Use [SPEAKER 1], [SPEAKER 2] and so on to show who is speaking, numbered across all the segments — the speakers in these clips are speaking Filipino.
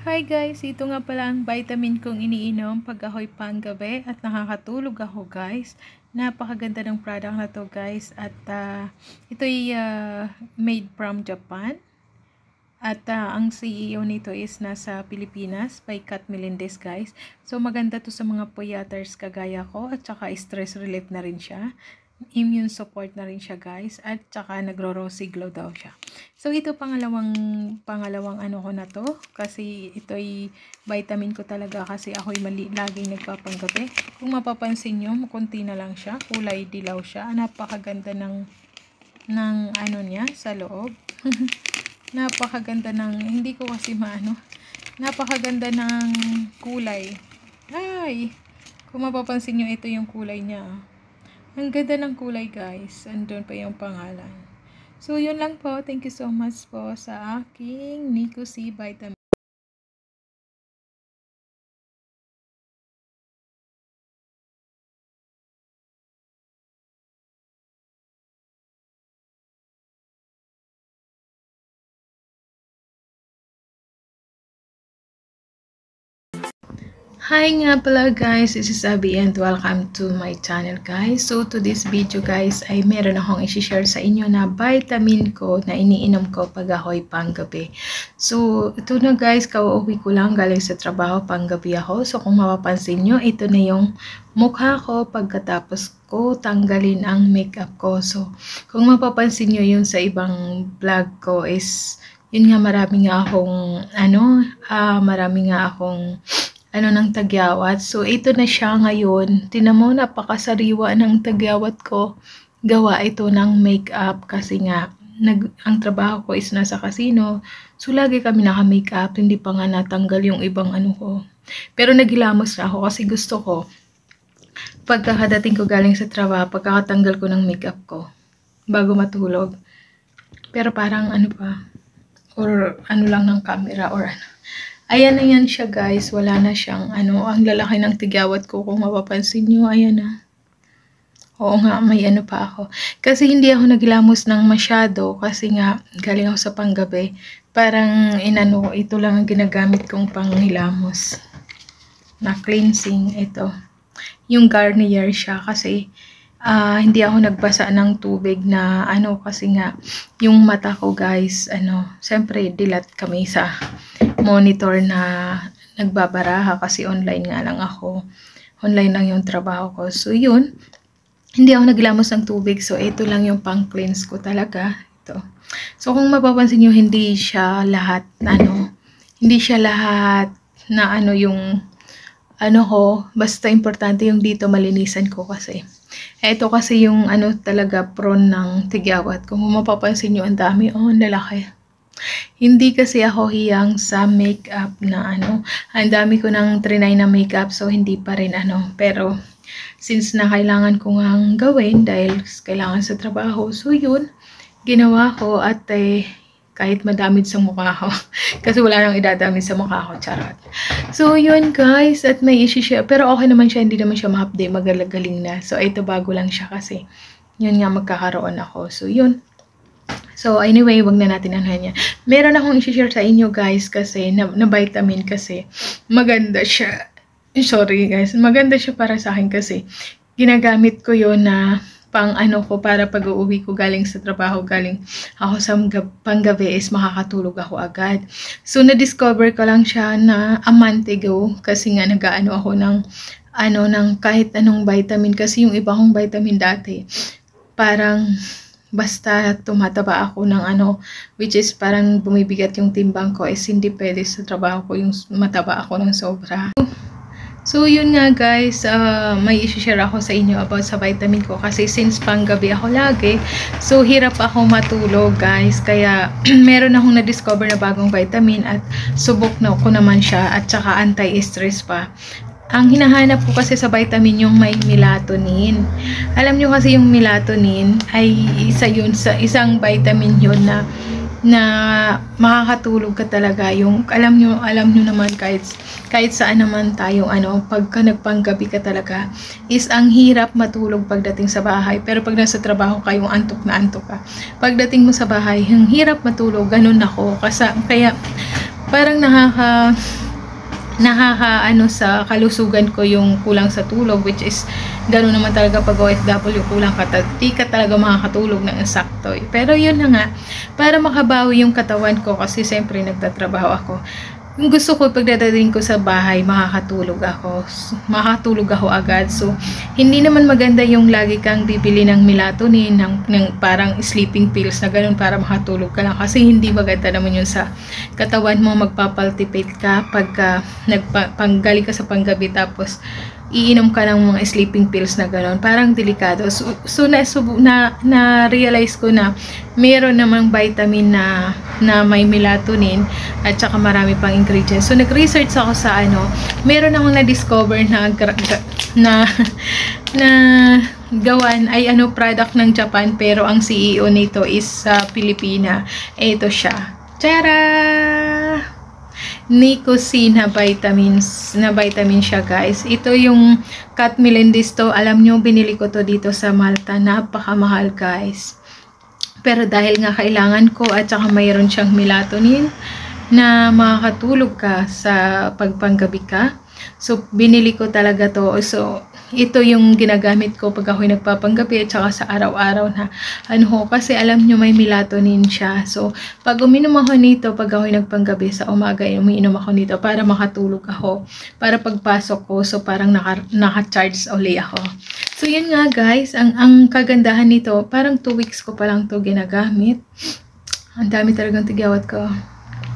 [SPEAKER 1] Hi guys, ito nga pala ang vitamin kong iniinom pag ako'y panggabi at nakakatulog ako guys. Napakaganda ng product na to guys at ito'y made from Japan. At ang CEO nito is nasa Pilipinas by Kat Melendez guys. So maganda to sa mga puyaters kagaya ko at saka stress relief na rin siya. Immune support na rin siya guys at saka nagro-rosy glow daw siya. So ito pangalawang ano ko na to kasi ito'y vitamin ko talaga kasi ako'y laging nagpapanggabi. Kung mapapansin nyo, konti na lang siya, kulay dilaw siya. Napakaganda ng ano niya sa loob. Napakaganda ng, hindi ko kasi napakaganda ng kulay. Ay, kung mapapansin nyo, ito yung kulay niya. Ang ganda ng kulay guys. Andun pa yung pangalan. So, yun lang po. Thank you so much po sa aking Nico C Vitamin. Hi nga pala guys, this is Abby and welcome to my channel guys. So to this video guys ay meron akong i-share sa inyo na vitamin ko na iniinom ko pag ako'y panggabi. So ito na guys, kauuwi ko lang galing sa trabaho, panggabi ako. So kung mapapansin nyo, ito na yung mukha ko pagkatapos ko tanggalin ang makeup ko. So kung mapapansin nyo yun sa ibang vlog ko is yun nga marami nga akong ng tagyawat. So, ito na siya ngayon. Tinan mo, napakasariwa ng tagyawat ko. Gawa ito ng makeup kasi nga, ang trabaho ko is nasa casino. So, lagi kami naka-makeup. Hindi pa nga natanggal yung ibang ko. Pero naghilamos na ako kasi gusto ko, pagkakadating ko galing sa trabaho, pagkakatanggal ko ng makeup ko, bago matulog. Pero parang or lang ng camera or Ayan na yan siya guys, wala na siyang ang lalaki ng tigyawat ko kung mapapansin nyo, ayan na. Oo nga, may pa ako. Kasi hindi ako naglamos ng masyado kasi nga galing ako sa panggabi. Parang ito lang ang ginagamit kong panghilamos na cleansing, ito. Yung Garnier siya kasi hindi ako nagbasa ng tubig na kasi nga yung mata ko guys, siyempre dilat kami sa monitor na nagbabaraha kasi online nga lang ako. Online lang yung trabaho ko. So, yun. Hindi ako naglamos ng tubig. So, ito lang yung pang-cleanse ko talaga. Ito. So, kung mapapansin nyo, hindi siya lahat na yung basta importante yung dito malinisan ko kasi. Ito kasi yung talaga prone ng tigyawat. Kung mapapansin nyo, ang dami. Ang lalaki. Hindi kasi ako hiyang sa makeup na ang dami ko nang trinay na makeup so hindi pa rin pero since na kailangan ko ngang gawin dahil kailangan sa trabaho, so yun, ginawa ko at kahit madamid sa mukha ko kasi wala nang idadamid sa mukha ko, charot. So yun guys, at may isi-share, pero okay naman siya, hindi naman siya ma-update, magagaling na. So ito bago lang siya kasi yun nga magkakaroon ako, so yun. So, anyway, wag na natin yan. Meron akong i-share sa inyo, guys, kasi, na vitamin kasi, maganda siya. Sorry, guys. Maganda siya para sa akin kasi, ginagamit ko yon na pang ko para pag uuwi ko galing sa trabaho, galing ako sa panggabi is makakatulog ako agad. So, na-discover ko lang siya na a month ago kasi nga ako ng kahit anong vitamin kasi yung iba kong vitamin dati, parang basta tumataba ako ng which is parang bumibigat yung timbang ko is hindi pwede sa trabaho ko yung mataba ako ng sobra. So yun nga guys, may i-share ako sa inyo about sa vitamin ko kasi since panggabi ako lagi, so hirap ako matulog guys, kaya meron akong na-discover na bagong vitamin at subok na ko naman siya at saka anti-stress pa. Ang hinahanap ko kasi sa vitamin yung may melatonin. Alam nyo kasi yung melatonin ay isang vitamin yun na makakatulog ka talaga. Yung alam nyo naman kahit saan naman tayo pagka nagpanggabi ka talaga is ang hirap matulog pagdating sa bahay. Pero pag nasa trabaho ka, yung antok na antok ka. Pagdating mo sa bahay, ang hirap matulog, ganun ako. Kaya parang nakaka sa kalusugan ko yung kulang sa tulog, which is gano'n naman talaga pag OFW, kulang ka, di ka talaga makakatulog ng sakto. Pero yun na nga, para makabawi yung katawan ko, kasi siyempre nagtatrabaho ako. Yung gusto ko, pagdadating ko sa bahay, makakatulog ako agad. So, hindi naman maganda yung lagi kang bibili ng melatonin, ng parang sleeping pills na ganun para makatulog ka lang. Kasi hindi maganda naman yun sa katawan mo, magpapalpitate ka pagka panggali ka sa panggabi, tapos iinom ka ng mga sleeping pills na gano'n, parang delikado. So na-realize ko na meron namang vitamin na may melatonin at saka marami pang ingredients. So nag-research ako sa meron akong na-discover na gawan ay product ng Japan, pero ang CEO nito is sa Pilipina. Ito siya. Tara! Nicosin na vitamin siya, guys. Ito yung Cat Melendez to. Alam nyo, binili ko to dito sa Malta. Napakamahal, guys. Pero dahil nga kailangan ko at saka mayroon siyang melatonin na makakatulog ka sa pagpanggabi ka. So, binili ko talaga to. So, ito yung ginagamit ko pag ako'y nagpapanggabi at saka sa araw-araw na kasi alam nyo may melatonin siya. So, pag uminom ako nito, pag ako'y nagpanggabi sa umaga, umiinom ako nito para makatulog ako. Para pagpasok ko, so parang naka-charge uli ako. So, yun nga guys, ang kagandahan nito, parang 2 weeks ko pa lang to ginagamit. Ang dami talagang tigyawat ko.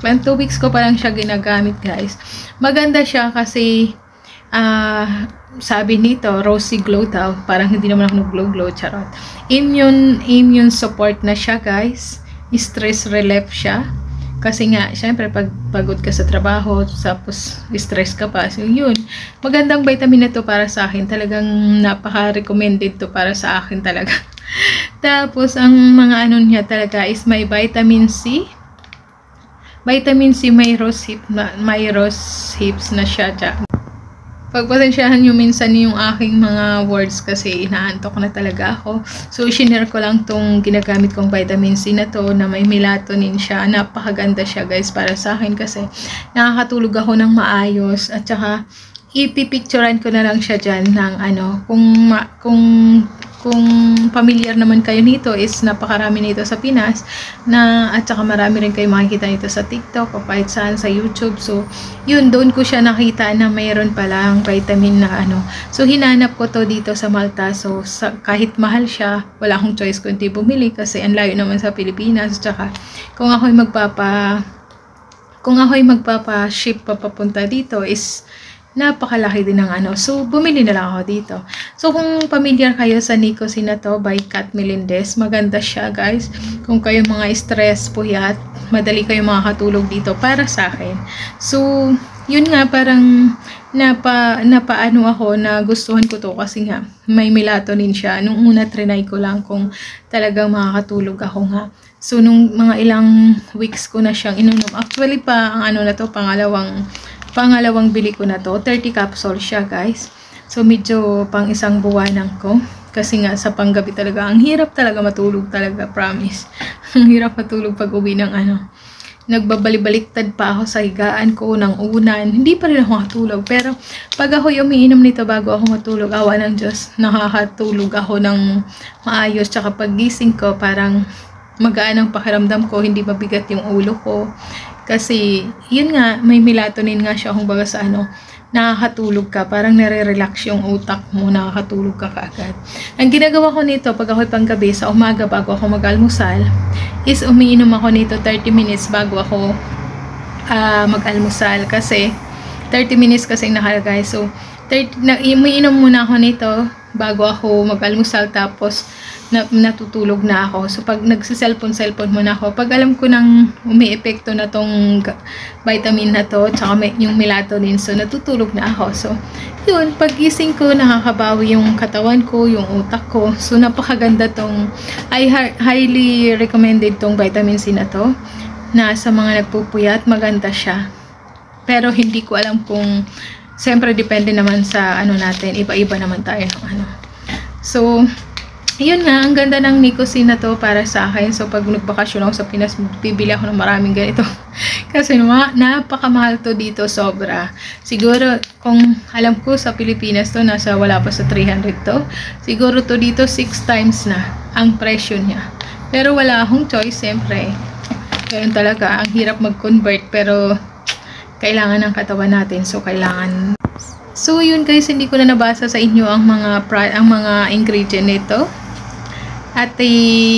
[SPEAKER 1] 2 weeks ko pa lang siya ginagamit, guys. Maganda siya kasi sabi nito, rosy glow daw. Parang hindi naman ako nag-glow, charot. Immune support na siya, guys. Stress relief siya. Kasi nga, syempre, pag pagod ka sa trabaho, tapos stress ka pa. So, yun. Magandang vitamin na to para sa akin. Talagang napaka-recommended to para sa akin talaga. Tapos, ang mga niya talaga is may vitamin C. Vitamin C, may rose hips na siya. Pagpasensyahan nyo minsan yung aking mga words kasi inaantok na talaga ako. So, shinare ko lang tong ginagamit kong vitamin C na to na may melatonin siya. Napakaganda siya, guys, para sa akin kasi nakakatulog ako ng maayos. At saka, ipipicturean ko na lang siya dyan ng kung familiar naman kayo nito, is napakarami nito sa Pinas at saka marami rin kayo makikita nito sa TikTok o kahit saan sa YouTube. So, yun, doon ko siya nakita na mayroon palang vitamin na So, hinanap ko to dito sa Malta. So, kahit mahal siya, wala akong choice kundi bumili kasi ang layo naman sa Pilipinas. Tsaka, kung ako'y magpapa-ship papunta dito is napakalaki din ng So, bumili na lang ako dito. So, kung familiar kayo sa Nicosin na to by Cat Melendez, maganda siya, guys. Kung kayo mga stress, puyat, madali kayo makakatulog dito para sa akin. So, yun nga, parang napaano ako na gustuhan ko to kasi nga may melatonin siya. Nung una, trinay ko lang kung talagang makakatulog ako nga. So, nung mga ilang weeks ko na siyang inunom. Actually pa, ang na to, pangalawang bili ko na to. 30 capsules siya, guys. So, medyo pang isang buwanan ko. Kasi nga, sa panggabi talaga, ang hirap talaga matulog talaga, promise. Ang hirap matulog pag uwi ng Nagbabalik-baliktad pa ako sa higaan ko ng unan. Hindi pa rin ako matulog. Pero, pag ako'y umiinom nito bago ako matulog, awa ng Diyos, nakakatulog ako ng maayos. Tsaka pag gising ko, parang magaan ang pakiramdam ko, hindi mabigat yung ulo ko. Kasi, yun nga, may melatonin nga siya kung baga sa nakakatulog ka, parang nare-relax yung utak mo, nakakatulog ka kaagad. Ang ginagawa ko nito, pag ako'y panggabi, sa umaga bago ako mag-almusal, is umiinom ako nito 30 minutes bago ako mag-almusal. Kasi, 30 minutes kasi nakalagay. So, umiinom muna ako nito bago ako mag-almusal, tapos natutulog na ako. So, pag nagsiselfon muna ako, pag alam ko nang umi-epekto na tong vitamin na to, tsaka yung melatonin, so natutulog na ako. So, yun, pag gising ko, nakakabawi yung katawan ko, yung utak ko. So, napakaganda tong, highly recommended tong vitamin C na to, na sa mga nagpupuyat, maganda siya. Pero, hindi ko alam kung, siyempre, depende naman sa natin, iba-iba naman tayo ng So, yun nga, ang ganda ng Nicosin na to para sa akin. So, pag nagbakasyon ako sa Pinas, bibili ako ng maraming ganito. Kasi napakamahal to dito, sobra. Siguro, kung alam ko sa Pilipinas to, wala pa sa 300 to. Siguro to dito 6 times na ang presyo niya. Pero wala akong choice, siyempre. Ganun talaga, ang hirap mag-convert, pero kailangan ng katawan natin. So, kailangan. So, yun guys, hindi ko na nabasa sa inyo ang mga ingredient nito. At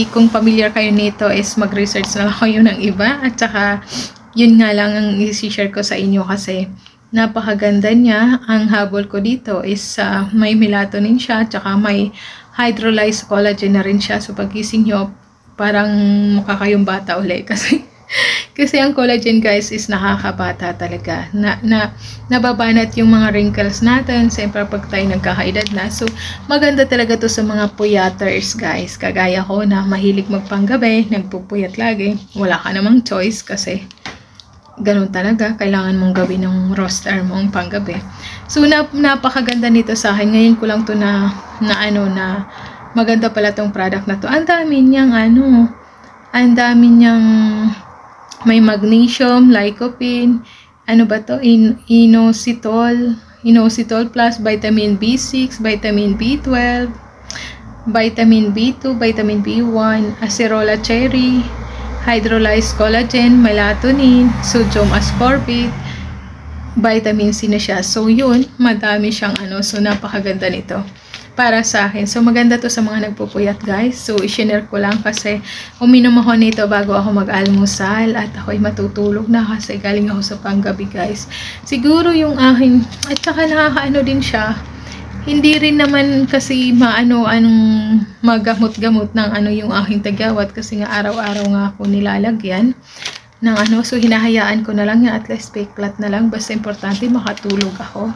[SPEAKER 1] kung familiar kayo nito is mag-research na lang kayo ng iba. At saka, yun nga lang ang i-share ko sa inyo kasi napakaganda niya. Ang habol ko dito is may melatonin siya. At saka may hydrolyzed collagen na rin siya. So, pagising nyo, parang mukha kayong bata ulit. Kasi ang collagen guys is nakakabata talaga. Nababanat yung mga wrinkles natin. Siyempre pag tayo nagkakaedad na. So, maganda talaga to sa mga puyaters guys. Kagaya ko na mahilig magpanggabi, nagpupuyat lagi. Wala ka namang choice kasi ganun talaga. Kailangan mong gawin ng roster mong panggabi. So, napakaganda nito sa akin. Ngayon ko lang to na maganda pala tong product na to. Ang dami niyang may magnesium, lycopene, ano ba to? Inositol plus vitamin B6, vitamin B12, vitamin B2, vitamin B1, acerola cherry, hydrolyzed collagen, melatonin, sodium ascorbate, vitamin C na siya. So yun, madami siyang so napakaganda nito para sa akin. So, maganda to sa mga nagpupuyat, guys. So, i-share ko lang kasi uminom ako nito bago ako mag-almusal at ako'y matutulog na kasi galing ako sa panggabi, guys. Siguro yung aking, at saka nakakaano din siya. Hindi rin naman kasi anong magamot-gamot ng yung aking tagyawat kasi nga araw-araw nga ako nilalagyan ng So, hinahayaan ko na lang at least peklat na lang. Basta importante makatulog ako.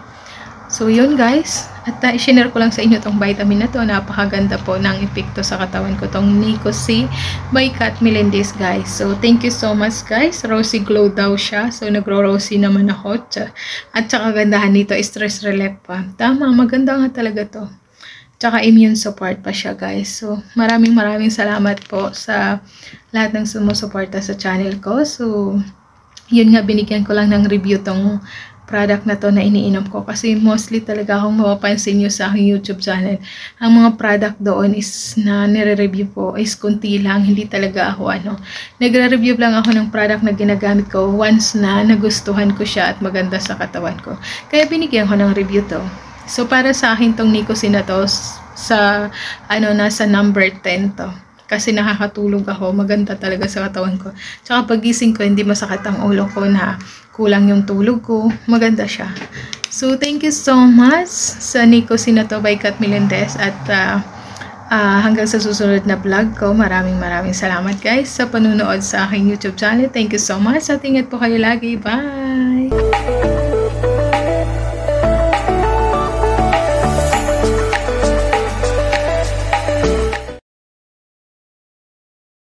[SPEAKER 1] So, yun guys. At i-share ko lang sa inyo tong vitamin na to. Napakaganda po ng epekto sa katawan ko. Tong Nico C by Kat Melendez, guys. So, thank you so much, guys. Rosy Glow daw siya. So, nagro-rosy naman ako. At saka gandahan nito, stress relief pa. Tama, maganda nga talaga to. Tsaka immune support pa siya, guys. So, maraming salamat po sa lahat ng sumusuporta sa channel ko. So, yun nga, binigyan ko lang ng review tong product na to na iniinom ko kasi mostly talaga akong mapapansin nyo sa aking YouTube channel. Ang mga product doon is na nire-review po is kunti lang, hindi talaga ako nagre-review lang ako ng product na ginagamit ko once na nagustuhan ko siya at maganda sa katawan ko. Kaya binigyan ko ng review to. So para sa akin tong Nicosin na to sa nasa number 10 to. Kasi nakakatulog ako, maganda talaga sa katawan ko. Tsaka pagising ko, hindi masakit ang ulo ko na kulang yung tulog ko. Maganda siya. So, thank you so much sa Nicosin na to by Kat Melendez. At hanggang sa susunod na vlog ko, maraming salamat guys sa panunood sa aking YouTube channel. Thank you so much. At ingat po kayo lagi. Bye!